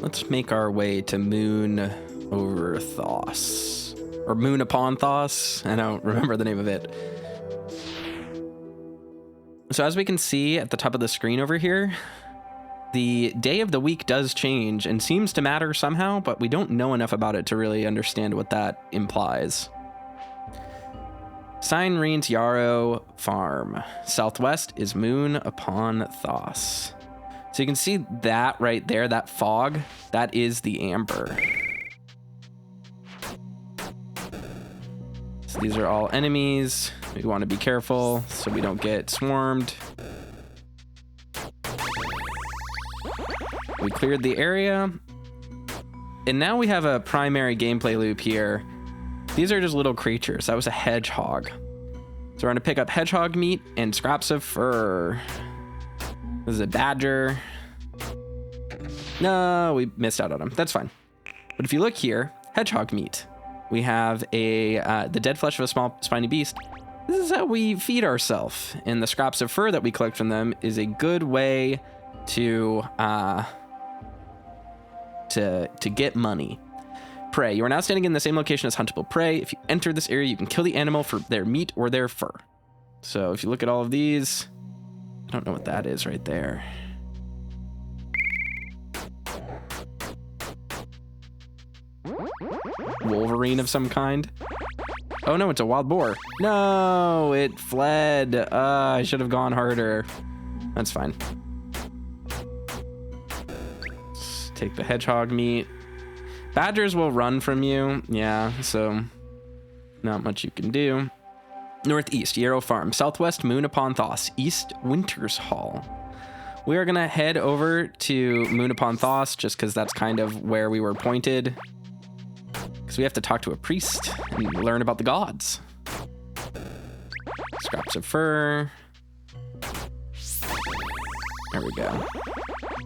Let's make our way to Moon over Thos. Or Moon upon Thos. I don't remember the name of it. So as we can see at the top of the screen over here, the day of the week does change and seems to matter somehow, but we don't know enough about it to really understand what that implies. Sign reads Yarrow Farm. Southwest is Moon upon Thos. So you can see that right there, that fog, that is the amber. So these are all enemies. We want to be careful so we don't get swarmed. We cleared the area. And now we have a primary gameplay loop here. These are just little creatures. That was a hedgehog. So we're gonna pick up hedgehog meat and scraps of fur. This is a badger. No, we missed out on him. That's fine. But if you look here, hedgehog meat. We have the dead flesh of a small spiny beast. This is how we feed ourselves. And the scraps of fur that we collect from them is a good way to get money. Prey. You are now standing in the same location as huntable prey. If you enter this area, you can kill the animal for their meat or their fur. So if you look at all of these, I don't know what that is right there. Wolverine of some kind. Oh no, it's a wild boar. No, it fled. I should have gone harder. That's fine. Let's take the hedgehog meat. Badgers will run from you. Yeah, so not much you can do. Northeast, Yarrow Farm. Southwest, Moon upon Thos. East, Winter's Hall. We are going to head over to Moon upon Thos just because that's kind of where we were pointed. Because we have to talk to a priest and learn about the gods. Scraps of fur. There we go.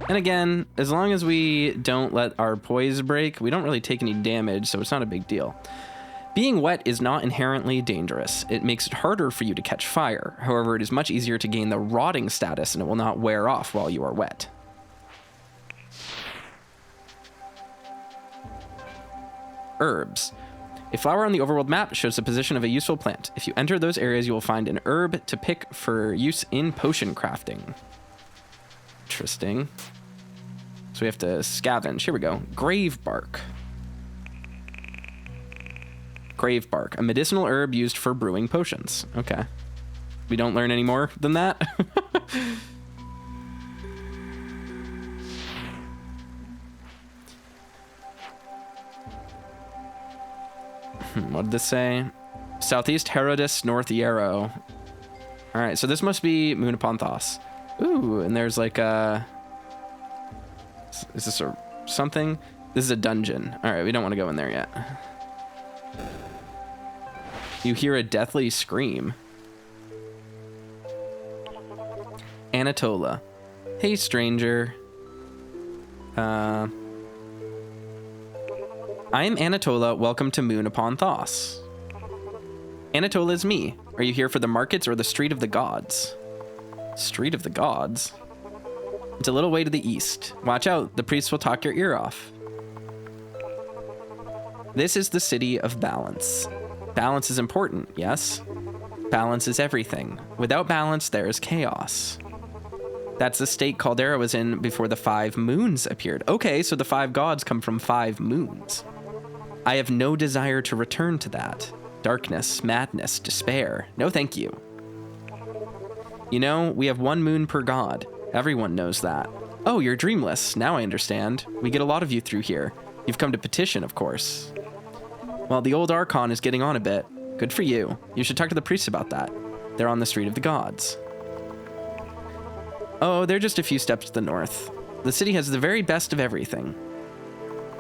And again, as long as we don't let our poise break, we don't really take any damage, so it's not a big deal. Being wet is not inherently dangerous. It makes it harder for you to catch fire. However, it is much easier to gain the rotting status, and it will not wear off while you are wet. Herbs. A flower on the overworld map shows the position of a useful plant. If you enter those areas, you will find an herb to pick for use in potion crafting. Interesting. So we have to scavenge. Here we go. Grave bark. Grave bark, a medicinal herb used for brewing potions. Okay. We don't learn any more than that. What did this say? Southeast Herodis, North Yarrow. All right, so this must be Moon upon Thos. Ooh, and there's like a... Is this a something? This is a dungeon. All right, we don't want to go in there yet. You hear a deathly scream. Anatola. Hey, stranger. I am Anatola. Welcome to Moon upon Thos. Anatola is me. Are you here for the markets or the Street of the Gods? Street of the Gods? It's a little way to the east. Watch out, the priests will talk your ear off. This is the city of balance. Balance is important, yes? Balance is everything. Without balance, there is chaos. That's the state Caldera was in before the 5 moons appeared. Okay, so the 5 gods come from 5 moons. I have no desire to return to that. Darkness, madness, despair. No thank you. You know, we have 1 moon per god. Everyone knows that. Oh, you're dreamless. Now I understand. We get a lot of you through here. You've come to petition, of course. Well, the old Archon is getting on a bit. Good for you. You should talk to the priests about that. They're on the Street of the Gods. Oh, they're just a few steps to the north. The city has the very best of everything.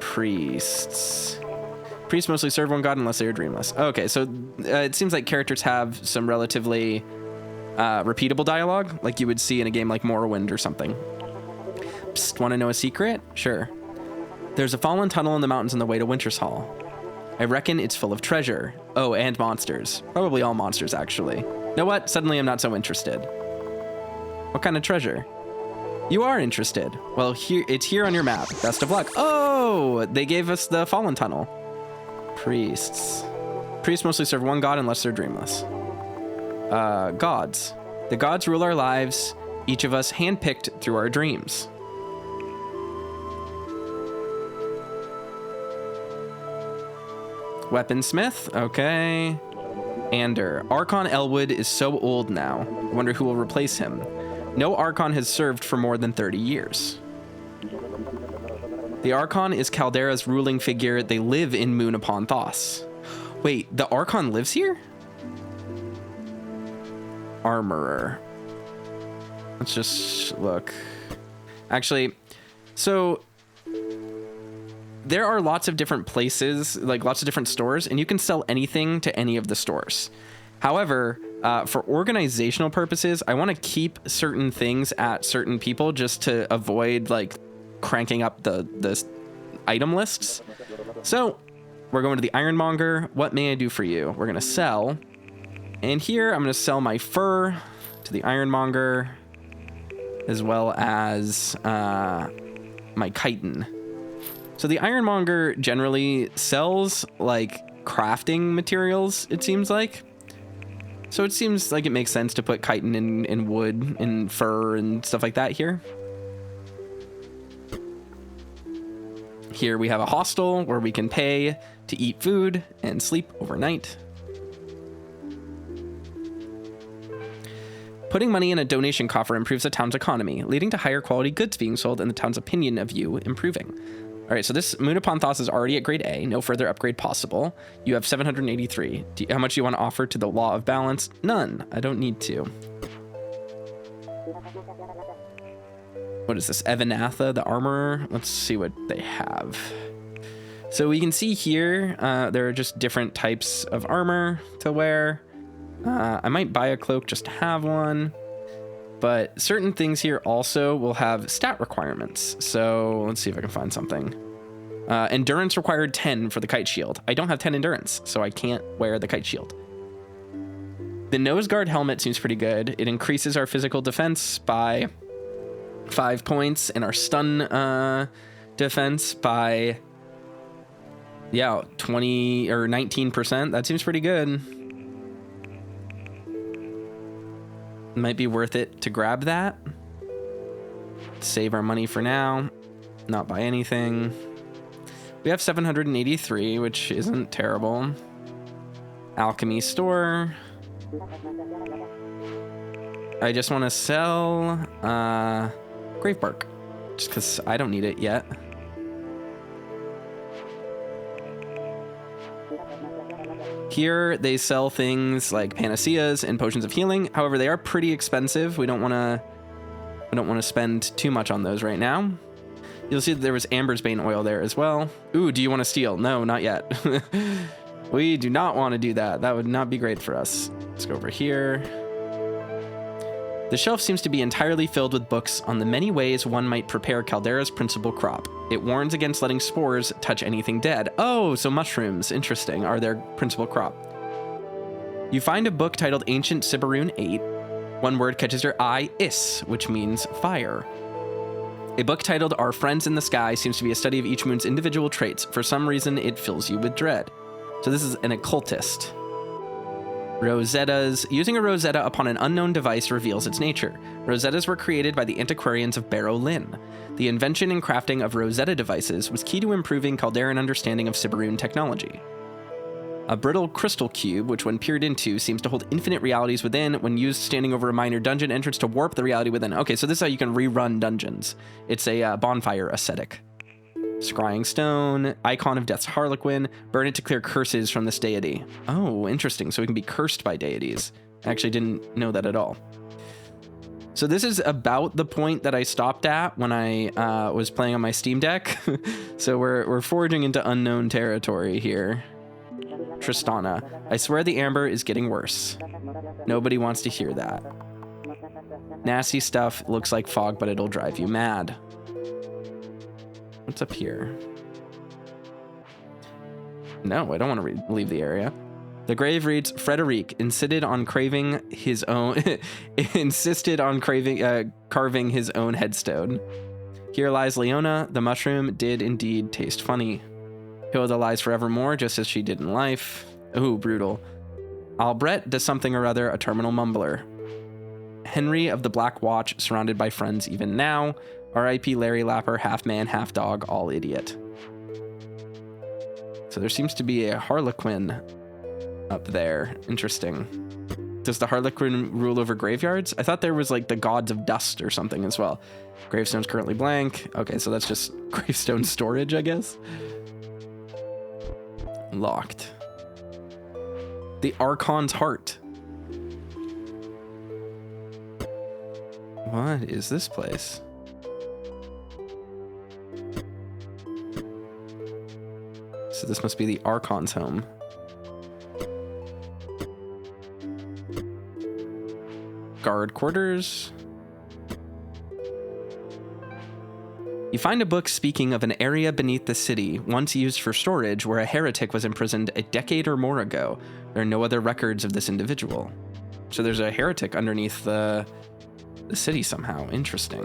Priests. Priests mostly serve one god unless they are dreamless. Okay, so it seems like characters have some relatively repeatable dialogue, like you would see in a game like Morrowind or something. Psst, want to know a secret? Sure. There's a fallen tunnel in the mountains on the way to Winter's Hall. I reckon it's full of treasure. Oh, and monsters. Probably all monsters, actually. You know what? Suddenly I'm not so interested. What kind of treasure? You are interested. Well, it's here on your map. Best of luck. Oh, they gave us the Fallen Tunnel. Priests. Priests mostly serve one god unless they're dreamless. Gods. The gods rule our lives, each of us handpicked through our dreams. Weaponsmith, okay. Ander. Archon Elwood is so old now. I wonder who will replace him. No Archon has served for more than 30 years. The Archon is Caldera's ruling figure. They live in Moon upon Thos. Wait, the Archon lives here? Armorer. Let's just look. Actually, so there are lots of different places, like lots of different stores, and you can sell anything to any of the stores. However, for organizational purposes, I want to keep certain things at certain people just to avoid like cranking up the item lists. So we're going to the Ironmonger. What may I do for you? We're going to sell. And here I'm going to sell my fur to the Ironmonger, as well as my chitin. So the Ironmonger generally sells like crafting materials, it seems like. So it seems like it makes sense to put chitin in wood and fur and stuff like that here. Here we have a hostel where we can pay to eat food and sleep overnight. Putting money in a donation coffer improves the town's economy, leading to higher quality goods being sold and the town's opinion of you improving. All right, so this Moon upon Thos is already at grade A. No further upgrade possible. You have 783. How much do you want to offer to the Law of Balance? None. I don't need to. What is this? Evanatha, the armorer? Let's see what they have. So we can see here, there are just different types of armor to wear. I might buy a cloak just to have one. But certain things here also will have stat requirements. So let's see if I can find something. Endurance required 10 for the kite shield. I don't have 10 endurance, so I can't wear the kite shield. The nose guard helmet seems pretty good. It increases our physical defense by 5 points and our stun defense by 20 or 19%. That seems pretty good. Might be worth it to grab that. Save our money for now. Not buy anything. We have 783, which isn't terrible. Alchemy store. I just want to sell Gravebark, just because I don't need it yet. Here they sell things like panaceas and potions of healing. However, they are pretty expensive. We don't want to spend too much on those right now. You'll see that there was Amber's Bane oil there as well. Ooh, do you want to steal? No, not yet. We do not want to do that. That would not be great for us. Let's go over here. The shelf seems to be entirely filled with books on the many ways one might prepare Caldera's principal crop. It warns against letting spores touch anything dead. Oh, so mushrooms, interesting, are their principal crop. You find a book titled Ancient Sibaroon 8. One word catches your eye, Is, which means fire. A book titled Our Friends in the Sky seems to be a study of each moon's individual traits. For some reason, it fills you with dread. So this is an occultist. Rosettas. Using a Rosetta upon an unknown device reveals its nature. Rosettas were created by the antiquarians of Barrow Lynn. The invention and crafting of Rosetta devices was key to improving Calderan understanding of Sibaroon technology. A brittle crystal cube, which when peered into, seems to hold infinite realities within when used standing over a minor dungeon entrance to warp the reality within. Okay, so this is how you can rerun dungeons. It's a bonfire ascetic. Scrying stone, icon of Death's Harlequin, burn it to clear curses from this deity. Oh, interesting. So we can be cursed by deities. I actually didn't know that at all. So this is about the point that I stopped at when I was playing on my Steam Deck. So we're forging into unknown territory here. Tristana. I swear the amber is getting worse. Nobody wants to hear that. Nasty stuff, looks like fog, but it'll drive you mad. What's up here? No, I don't want to leave the area. The grave reads, Frederic insisted on craving his own, carving his own headstone. Here lies Leona. The mushroom did indeed taste funny. Hilda lies forevermore, just as she did in life. Ooh, brutal. Albrecht does something or other, a terminal mumbler. Henry of the Black Watch, surrounded by friends even now. R.I.P. Larry Lapper, half man, half dog, all idiot. So there seems to be a Harlequin up there. Interesting. Does the Harlequin rule over graveyards? I thought there was like the gods of dust or something as well. Gravestone's currently blank. Okay, so that's just gravestone storage, I guess. Locked. The Archon's Heart. What is this place? So this must be the Archon's home. Guard quarters. You find a book speaking of an area beneath the city, once used for storage, where a heretic was imprisoned a decade or more ago. There are no other records of this individual. So there's a heretic underneath the city somehow. Interesting.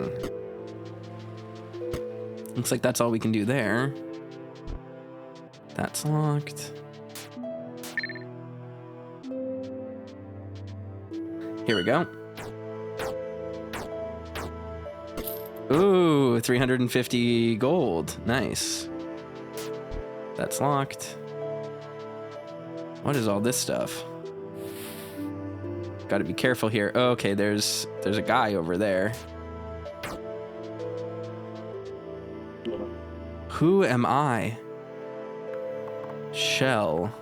Looks like that's all we can do there. That's locked. Here we go. Ooh, 350 gold. Nice. That's locked. What is all this stuff? Got to be careful here. Oh, okay, there's a guy over there. Who am I? Shell.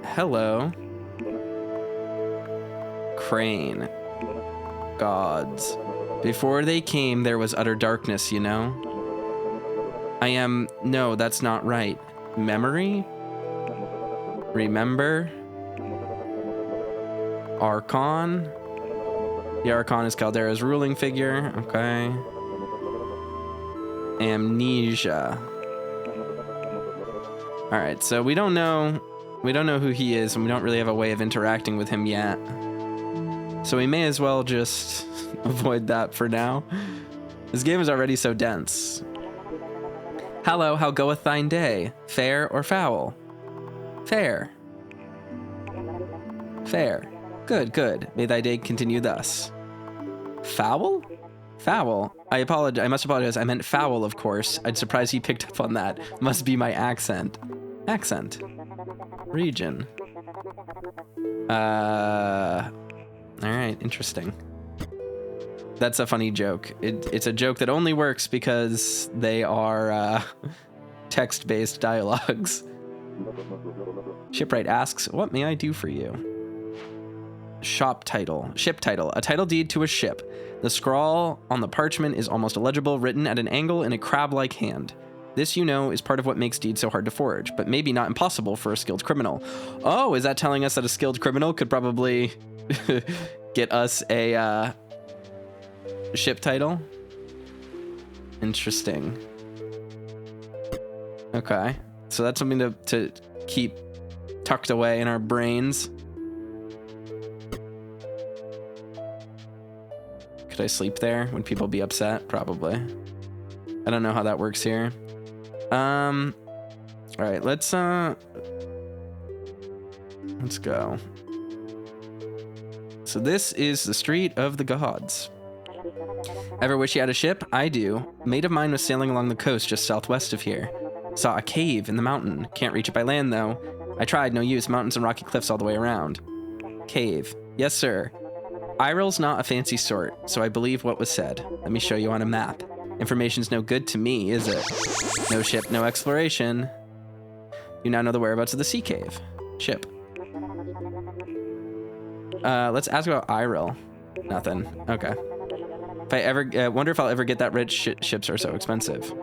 Hello. Crane. Gods. Before they came, there was utter darkness, you know? No, that's not right. Memory? Remember? Archon? The Archon is Caldera's ruling figure. Okay. Amnesia. All right, so we don't know who he is, and we don't really have a way of interacting with him yet. So we may as well just avoid that for now. This game is already so dense. Hello, how goeth thine day? Fair or foul? Fair. Fair. Good, good. May thy day continue thus. Foul? Foul. I apologize. I must apologize. I meant foul, of course. I'd surprised he picked up on that. Must be my accent. Accent. Region. All right, interesting. That's a funny joke. It's a joke that only works because they are text-based dialogues. Shipwright asks, what may I do for you? Ship title. A title deed to a ship. The scrawl on the parchment is almost illegible, written at an angle in a crab-like hand. This, you know, is part of what makes deeds so hard to forge, but maybe not impossible for a skilled criminal. Oh, is that telling us that a skilled criminal could probably get us a ship title? Interesting. Okay, so that's something to keep tucked away in our brains. Could I sleep there? Would people be upset? Probably. I don't know how that works here. All right, let's go. So this is the Street of the Gods. Ever wish you had a ship? I do. A mate of mine was sailing along the coast just southwest of here. Saw a cave in the mountain. Can't reach it by land, though. I tried, no use. Mountains and rocky cliffs all the way around. Cave. Yes, sir. Iril's not a fancy sort, so I believe what was said. Let me show you on a map. Information's no good to me, is it? No ship, no exploration. You now know the whereabouts of the sea cave. Ship. Let's ask about Iril. Nothing. Okay. If I ever wonder if I'll ever get that rich. Ships are so expensive.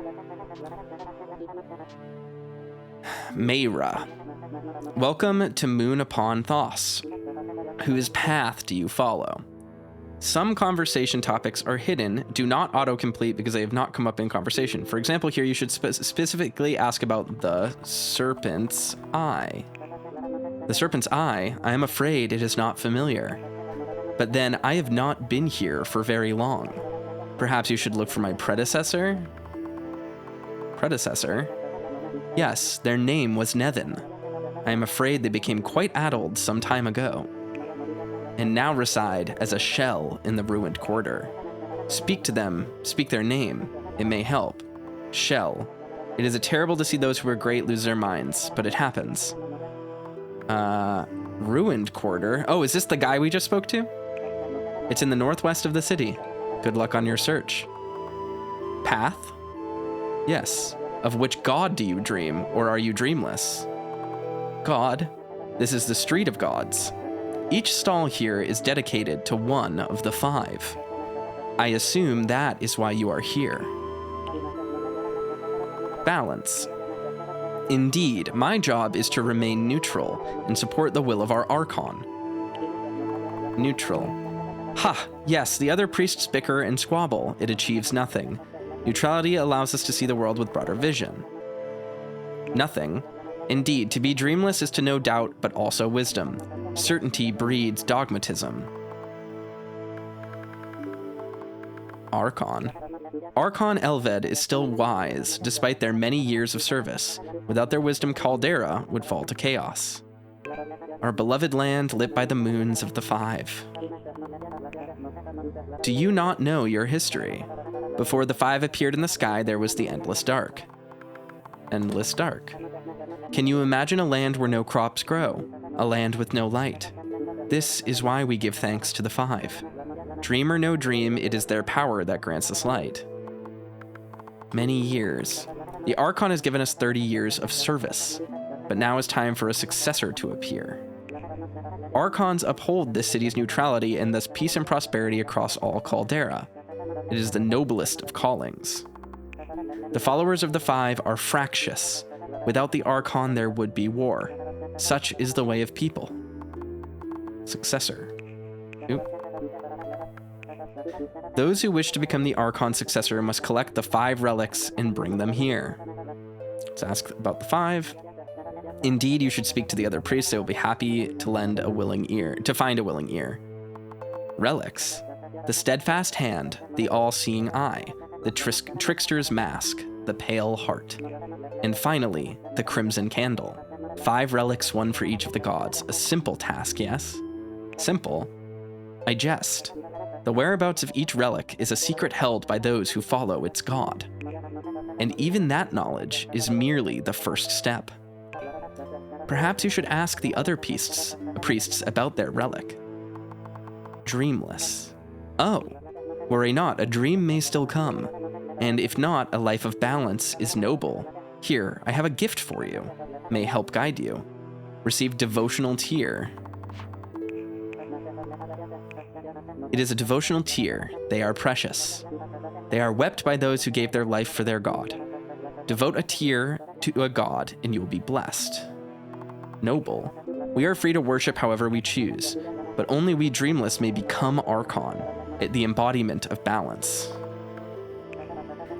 Mayra. Welcome to Moon upon Thos. Whose path do you follow? Some conversation topics are hidden, do not autocomplete because they have not come up in conversation. For example, here you should specifically ask about the serpent's eye. The serpent's eye, I am afraid it is not familiar. But then I have not been here for very long. Perhaps you should look for my predecessor? Predecessor? Yes, their name was Nevin. I am afraid they became quite addled some time ago, and now reside as a shell in the ruined quarter. Speak to them, speak their name, it may help. Shell. It is terrible to see those who are great lose their minds, but it happens. Ruined quarter? Oh, is this the guy we just spoke to? It's in the northwest of the city. Good luck on your search. Path? Yes. Of which god do you dream, or are you dreamless? God? This is the street of gods. Each stall here is dedicated to one of the 5. I assume that is why you are here. Balance. Indeed, my job is to remain neutral and support the will of our Archon. Neutral. Ha! Yes, the other priests bicker and squabble. It achieves nothing. Neutrality allows us to see the world with broader vision. Nothing. Indeed, to be dreamless is to know doubt, but also wisdom. Certainty breeds dogmatism. Archon. Archon Elved is still wise, despite their many years of service. Without their wisdom, Caldera would fall to chaos. Our beloved land lit by the moons of the 5. Do you not know your history? Before the 5 appeared in the sky, there was the endless dark. Endless dark. Can you imagine a land where no crops grow? A land with no light? This is why we give thanks to the 5. Dream or no dream, it is their power that grants us light. Many years. The Archon has given us 30 years of service, but now is time for a successor to appear. Archons uphold this city's neutrality and thus peace and prosperity across all Caldera. It is the noblest of callings. The followers of the 5 are fractious. Without the Archon, there would be war. Such is the way of people. Successor. Oop. Those who wish to become the Archon's successor must collect the 5 relics and bring them here. Let's ask about the 5. Indeed, you should speak to the other priests. They will be happy to lend a willing ear, to find a willing ear. Relics. The steadfast hand, the all-seeing eye, the trickster's mask, the pale heart. And finally, the crimson candle. 5 relics, 1 for each of the gods. A simple task, yes? Simple? I jest. The whereabouts of each relic is a secret held by those who follow its god. And even that knowledge is merely the first step. Perhaps you should ask the other priests about their relic. Dreamless. Oh, worry not, a dream may still come. And if not, a life of balance is noble. Here, I have a gift for you. May help guide you. Receive devotional tear. It is a devotional tear. They are precious. They are wept by those who gave their life for their god. Devote a tear to a god, and you will be blessed. Noble. We are free to worship however we choose, but only we dreamless may become Archon, the embodiment of balance.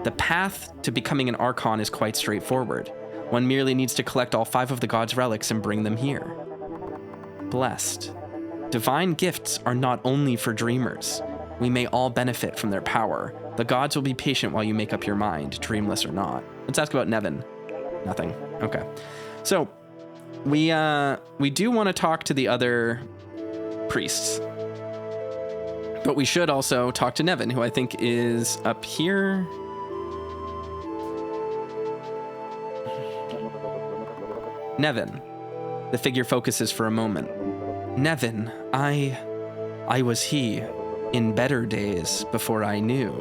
The path to becoming an Archon is quite straightforward. One merely needs to collect all 5 of the gods' relics and bring them here. Blessed. Divine gifts are not only for dreamers. We may all benefit from their power. The gods will be patient while you make up your mind, dreamless or not. Let's ask about Nevin. Nothing. Okay. So, we do want to talk to the other priests. But we should also talk to Nevin, who I think is up here. Nevin. The figure focuses for a moment. Nevin, I was he, in better days before I knew.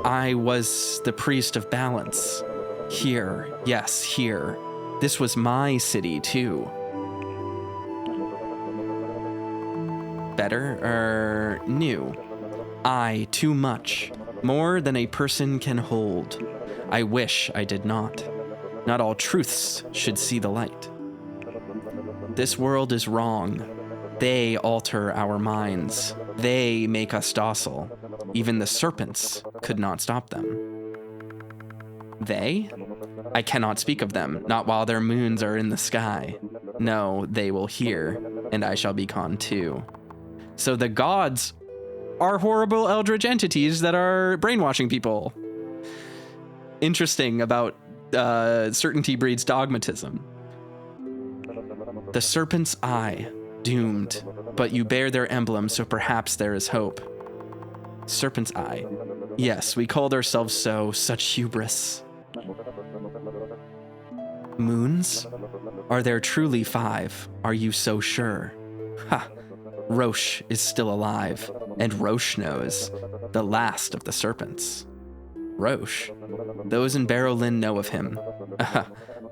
I was the priest of balance. Here, yes, here. This was my city, too. Better, new. I, too much. More than a person can hold. I wish I did not. Not all truths should see the light. This world is wrong. They alter our minds. They make us docile. Even the serpents could not stop them. They? I cannot speak of them, not while their moons are in the sky. No, they will hear, and I shall be con too. So the gods are horrible eldritch entities that are brainwashing people. Interesting about certainty breeds dogmatism. The serpent's eye, doomed, but you bear their emblem, so perhaps there is hope. Serpent's eye. Yes, we called ourselves so, such hubris. Moons? Are there truly 5? Are you so sure? Ha! Roche is still alive, and Roche knows, the last of the serpents. Roche? Those in Barrowlin know of him.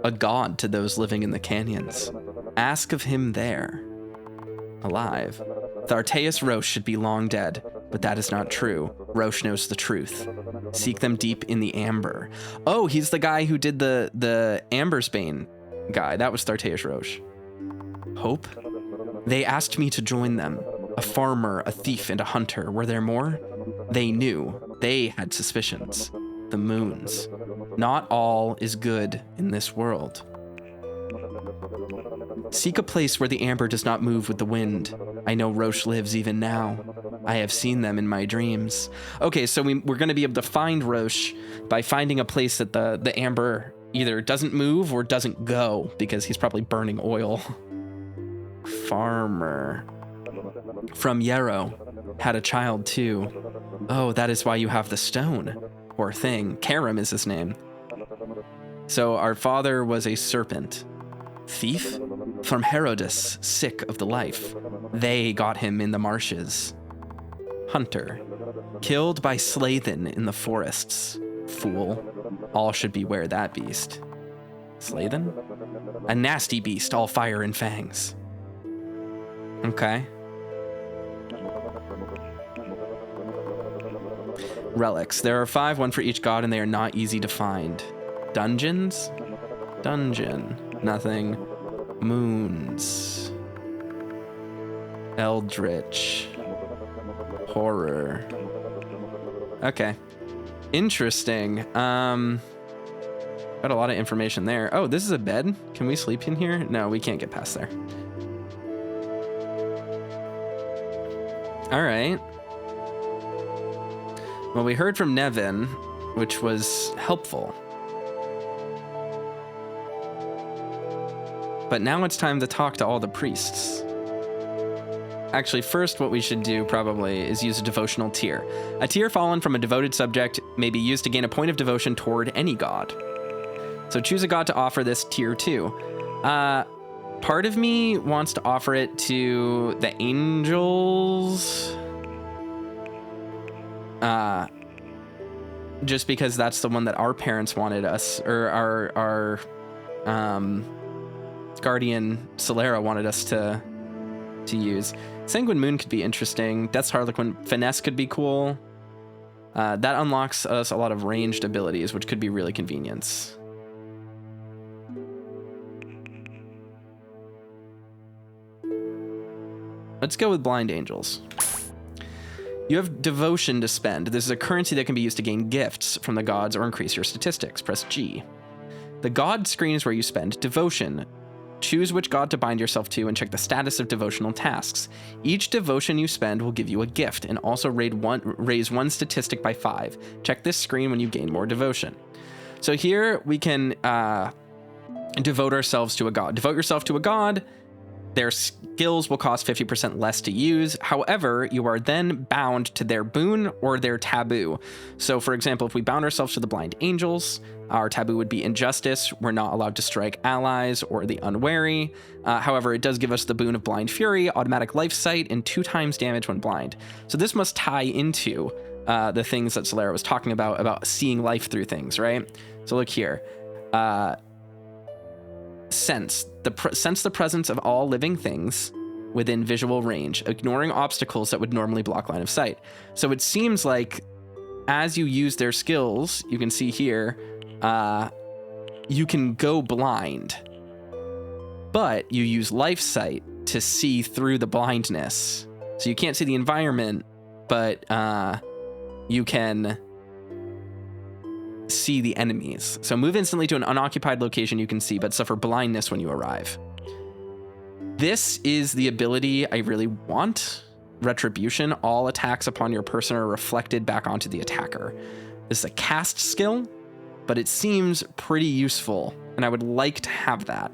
A god to those living in the canyons. Ask of him there. Alive. Tharteus Roche should be long dead, but that is not true. Roche knows the truth. Seek them deep in the amber. Oh, he's the guy who did the Ambersbane guy. That was Tharteus Roche. Hope? They asked me to join them. A farmer, a thief, and a hunter. Were there more? They knew. They had suspicions. The moons. Not all is good in this world. Seek a place where the amber does not move with the wind. I know Roche lives even now. I have seen them in my dreams. Okay, so we're going to be able to find Roche by finding a place that the amber either doesn't move or doesn't go, because he's probably burning oil. Farmer. From Yarrow. Had a child too. Oh, that is why you have the stone. Poor thing. Karam is his name. So our father was a serpent. Thief? From Herodes, sick of the life. They got him in the marshes. Hunter. Killed by Slathen in the forests. Fool. All should beware that beast. Slathen? A nasty beast, all fire and fangs. Okay. Relics. There are 5, 1 for each god, and they are not easy to find. Dungeons? Dungeon. Nothing. Moons. Eldritch. Horror. Okay. Interesting. Got a lot of information there. Oh, this is a bed? Can we sleep in here? No, we can't get past there. All right. Well, we heard from Nevin, which was helpful. But now it's time to talk to all the priests. Actually, first what we should do probably is use a devotional tier. A tier fallen from a devoted subject may be used to gain a point of devotion toward any god. So choose a god to offer this tier to. Part of me wants to offer it to the angels. Just because that's the one that our parents wanted us, or our guardian Solera wanted us to use. Sanguine Moon could be interesting. Death's Harlequin Finesse could be cool. That unlocks us a lot of ranged abilities, which could be really convenient. Let's go with Blind Angels. You have devotion to spend. This is a currency that can be used to gain gifts from the gods or increase your statistics. Press G. The god screen is where you spend devotion. Choose which god to bind yourself to and check the status of devotional tasks. Each devotion you spend will give you a gift and also raise one statistic by 5. Check this screen when you gain more devotion. So here we can devote ourselves to a god. Devote yourself to a god. Their skills will cost 50% less to use. However, you are then bound to their boon or their taboo. So for example, if we bound ourselves to the Blind Angels, our taboo would be injustice. We're not allowed to strike allies or the unwary. However, it does give us the boon of Blind Fury, automatic life sight, and 2 times damage when blind. So this must tie into the things that Solera was talking about seeing life through things, right? So look here. Sense the presence of all living things within visual range, ignoring obstacles that would normally block line of sight. So it seems like as you use their skills, you can see here, you can go blind, but you use life sight to see through the blindness. So you can't see the environment, but you can see the enemies. So move instantly to an unoccupied location you can see, but suffer blindness when you arrive. This is the ability I really want. Retribution. All attacks upon your person are reflected back onto the attacker. This is a cast skill, but it seems pretty useful, and I would like to have that.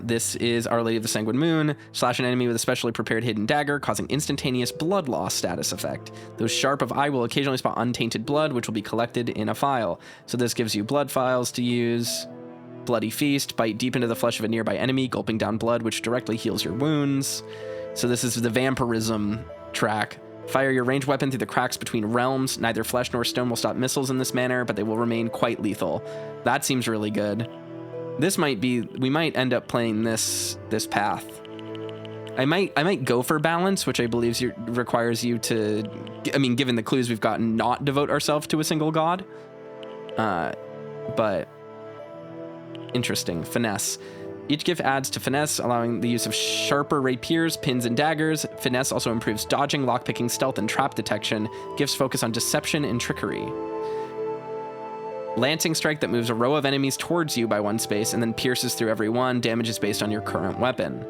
This is Our Lady of the Sanguine Moon. Slash an enemy with a specially prepared hidden dagger, causing instantaneous blood loss status effect. Those sharp of eye will occasionally spot untainted blood, which will be collected in a file. So this gives you blood files to use. Bloody Feast. Bite deep into the flesh of a nearby enemy, gulping down blood, which directly heals your wounds. So this is the vampirism track. Fire your ranged weapon through the cracks between realms. Neither flesh nor stone will stop missiles in this manner, but they will remain quite lethal. That seems really good. This might be, we might end up playing this path. I might go for balance, which I believe requires you to, I mean, given the clues we've gotten, not devote ourselves to a single god. But interesting. Finesse. Each gift adds to finesse, allowing the use of sharper rapiers, pins, and daggers. Finesse also improves dodging, lockpicking, stealth, and trap detection. Gifts focus on deception and trickery. Lancing Strike that moves a row of enemies towards you by one space and then pierces through every one. Damage is based on your current weapon.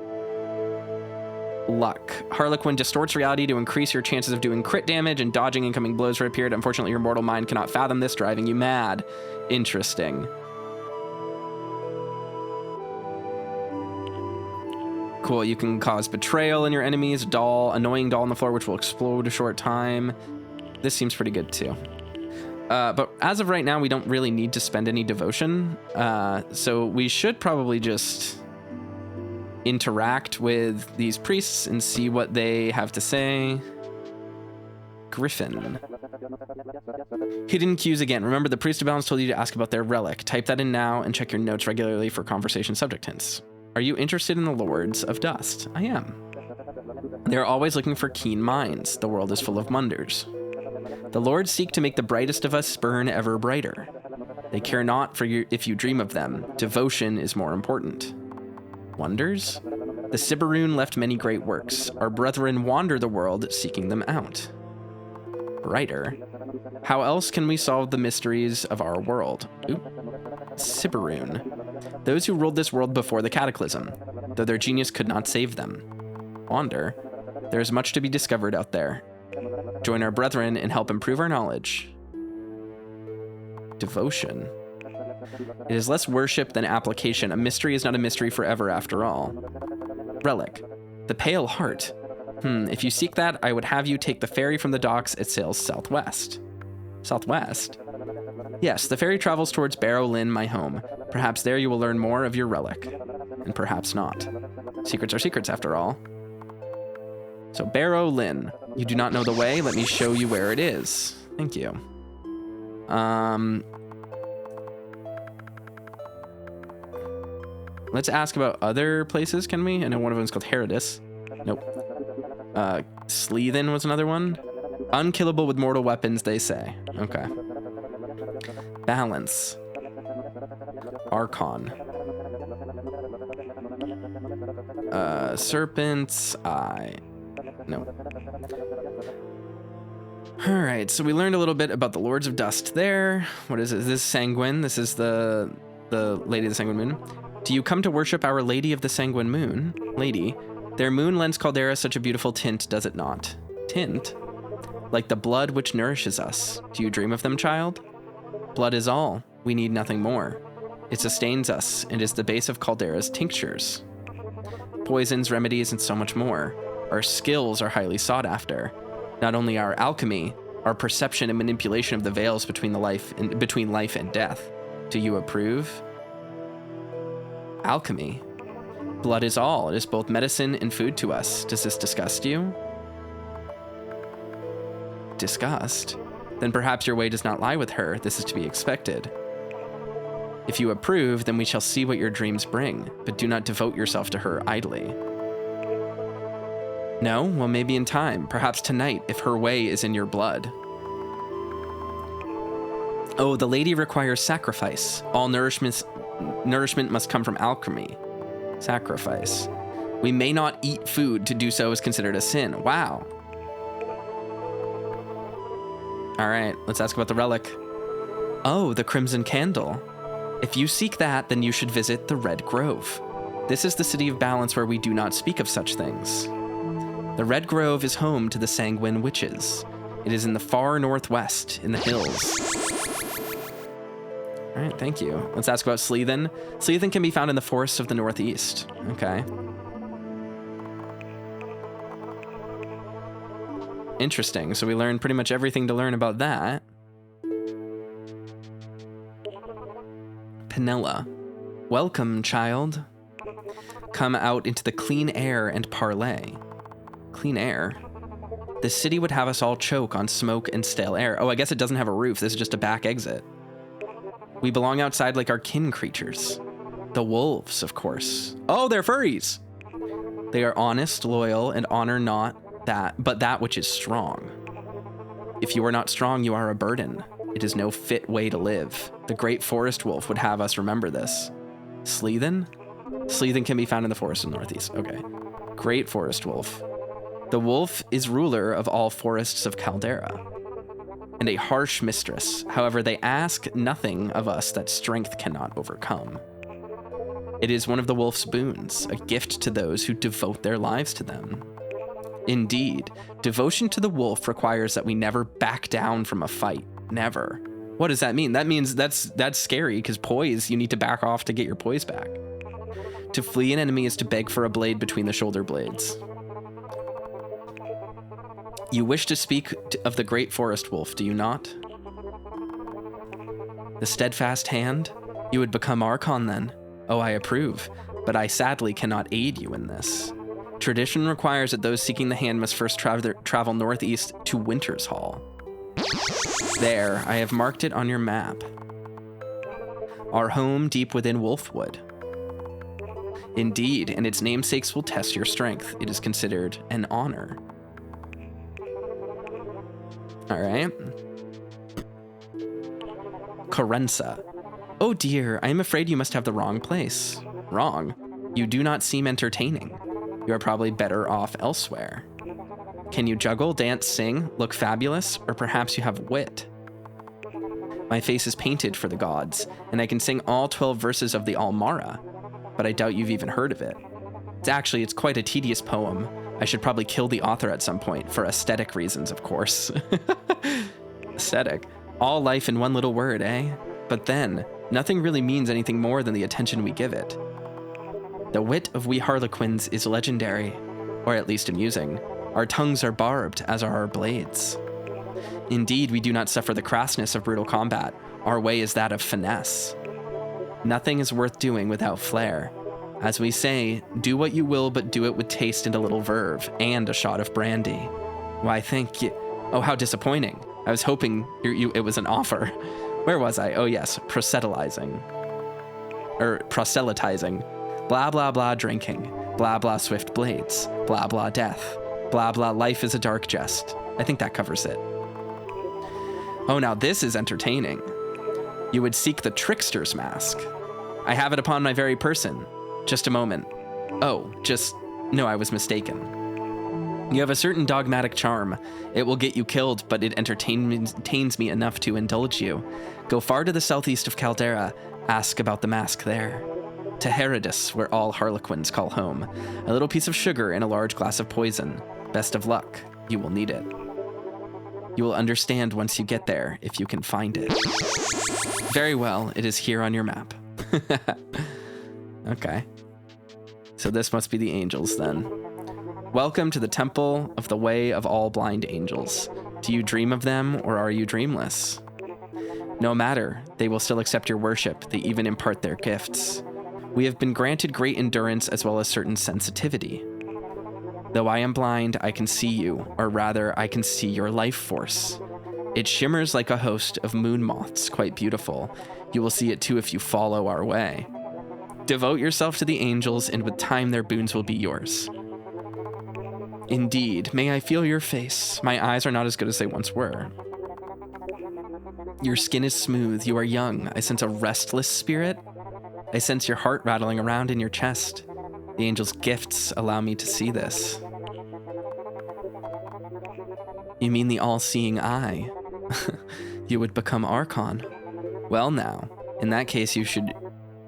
Luck. Harlequin distorts reality to increase your chances of doing crit damage and dodging incoming blows for a period. Unfortunately, your mortal mind cannot fathom this, driving you mad. Interesting. Cool, you can cause betrayal in your enemies. Annoying doll on the floor, which will explode a short time. This seems pretty good too. But as of right now, we don't really need to spend any devotion. So we should probably just interact with these priests and see what they have to say. Griffin. Hidden cues again. Remember, the priest of balance told you to ask about their relic. Type that in now and check your notes regularly for conversation subject hints. Are you interested in the Lords of Dust? I am. They're always looking for keen minds. The world is full of wonders. The Lords seek to make the brightest of us burn ever brighter. They care not for you if you dream of them. Devotion is more important. Wonders? The Sibaroon left many great works. Our brethren wander the world seeking them out. Brighter? How else can we solve the mysteries of our world? Ooh. Sibaroon. Those who ruled this world before the cataclysm, though their genius could not save them. Wander. There is much to be discovered out there. Join our brethren and help improve our knowledge. Devotion. It is less worship than application. A mystery is not a mystery forever after all. Relic. The Pale Heart. If you seek that, I would have you take the ferry from the docks. It sails southwest. Southwest? Yes, the ferry travels towards Barrow Lynn, my home. Perhaps there you will learn more of your relic. And perhaps not. Secrets are secrets after all. So Barrow Lynn. You do not know the way? Let me show you where it is. Thank you. Let's ask about other places, can we? I know one of them is called Herodis. Nope. Sleathen was another one. Unkillable with mortal weapons, they say. Okay. Balance. Archon. Serpent's Eye. No. All right, so we learned a little bit about the Lords of Dust there. What is it? This is Sanguine. This is the Lady of the Sanguine Moon. Do you come to worship Our Lady of the Sanguine Moon? Lady, their moon lends Caldera such a beautiful tint, does it not? Tint? Like the blood which nourishes us. Do you dream of them, child? Blood is all. We need nothing more. It sustains us and is the base of Caldera's tinctures. Poisons, remedies, and so much more. Our skills are highly sought after. Not only our alchemy, our perception and manipulation of the veils between life and death. Do you approve? Alchemy. Blood is all. It is both medicine and food to us. Does this disgust you? Disgust? Then perhaps your way does not lie with her. This is to be expected. If you approve, then we shall see what your dreams bring, but do not devote yourself to her idly. No? Well, maybe in time. Perhaps tonight, if her way is in your blood. Oh, the lady requires sacrifice. All nourishment must come from alchemy. Sacrifice. We may not eat food. To do so is considered a sin. Wow. All right, let's ask about the relic. Oh, the Crimson Candle. If you seek that, then you should visit the Red Grove. This is the city of balance where we do not speak of such things. The Red Grove is home to the Sanguine Witches. It is in the far northwest, in the hills. All right, thank you. Let's ask about Sleathen. Sleathen can be found in the forests of the northeast. Okay. Interesting. So we learned pretty much everything to learn about that. Penella. Welcome, child. Come out into the clean air and parley. Clean air? The city would have us all choke on smoke and stale air. Oh, I guess it doesn't have a roof. This is just a back exit. We belong outside like our kin creatures. The wolves, of course. Oh, they're furries. They are honest, loyal, and honor not that, but that which is strong. If you are not strong, you are a burden. It is no fit way to live. The great forest wolf would have us remember this. Sleathen? Sleathen can be found in the forest in the northeast. Okay. Great forest wolf. The wolf is ruler of all forests of Caldera, and a harsh mistress. However, they ask nothing of us that strength cannot overcome. It is one of the wolf's boons, a gift to those who devote their lives to them. Indeed, devotion to the wolf requires that we never back down from a fight. Never. What does that mean? That means that's scary, because poise, you need to back off to get your poise back. To flee an enemy is to beg for a blade between the shoulder blades. You wish to speak of the great forest wolf, do you not? The steadfast hand? You would become Archon then. Oh, I approve, but I sadly cannot aid you in this. Tradition requires that those seeking the hand must first travel northeast to Winter's Hall. There, I have marked it on your map. Our home deep within Wolfwood. Indeed, and its namesakes will test your strength. It is considered an honor. All right. Corenza. Oh dear, I am afraid you must have the wrong place. Wrong. You do not seem entertaining. You are probably better off elsewhere. Can you juggle, dance, sing, look fabulous, or perhaps you have wit? My face is painted for the gods, and I can sing all 12 verses of the Almara, but I doubt you've even heard of it. It's quite a tedious poem. I should probably kill the author at some point, for aesthetic reasons, of course. Aesthetic. All life in one little word, eh? But then, nothing really means anything more than the attention we give it. The wit of we harlequins is legendary, or at least amusing. Our tongues are barbed, as are our blades. Indeed, we do not suffer the crassness of brutal combat. Our way is that of finesse. Nothing is worth doing without flair. As we say, do what you will, but do it with taste and a little verve, and a shot of brandy. Why, thank you. Oh, how disappointing. I was hoping it was an offer. Where was I? Oh, yes, proselytizing. Blah, blah, blah, drinking. Blah, blah, swift blades. Blah, blah, death. Blah, blah, life is a dark jest. I think that covers it. Oh, now this is entertaining. You would seek the trickster's mask. I have it upon my very person. Just a moment. No, I was mistaken. You have a certain dogmatic charm. It will get you killed, but it entertains me enough to indulge you. Go far to the southeast of Caldera. Ask about the mask there. To Herodis, where all harlequins call home. A little piece of sugar and a large glass of poison. Best of luck. You will need it. You will understand once you get there, if you can find it. Very well, it is here on your map. Okay. So this must be the angels then. Welcome to the temple of the way of all blind angels. Do you dream of them, or are you dreamless? No matter, they will still accept your worship. They even impart their gifts. We have been granted great endurance as well as certain sensitivity. Though I am blind, I can see you, or rather, I can see your life force. It shimmers like a host of moon moths, quite beautiful. You will see it too if you follow our way. Devote yourself to the angels, and with time their boons will be yours. Indeed, may I feel your face. My eyes are not as good as they once were. Your skin is smooth, you are young. I sense a restless spirit. I sense your heart rattling around in your chest. The angel's gifts allow me to see this. You mean the all-seeing eye? You would become Archon. Well now, in that case you should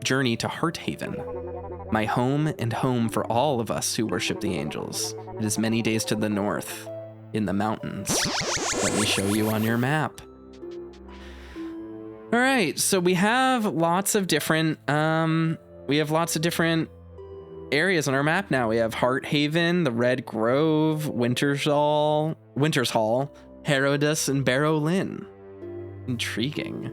journey to Hearthaven, my home and home for all of us who worship the angels. It is many days to the north, in the mountains. Let me show you on your map. All right, so we have lots of different areas on our map now. We have Hearthaven, the Red Grove, Winter's Hall, Herodus, and Barrow Lynn. Intriguing.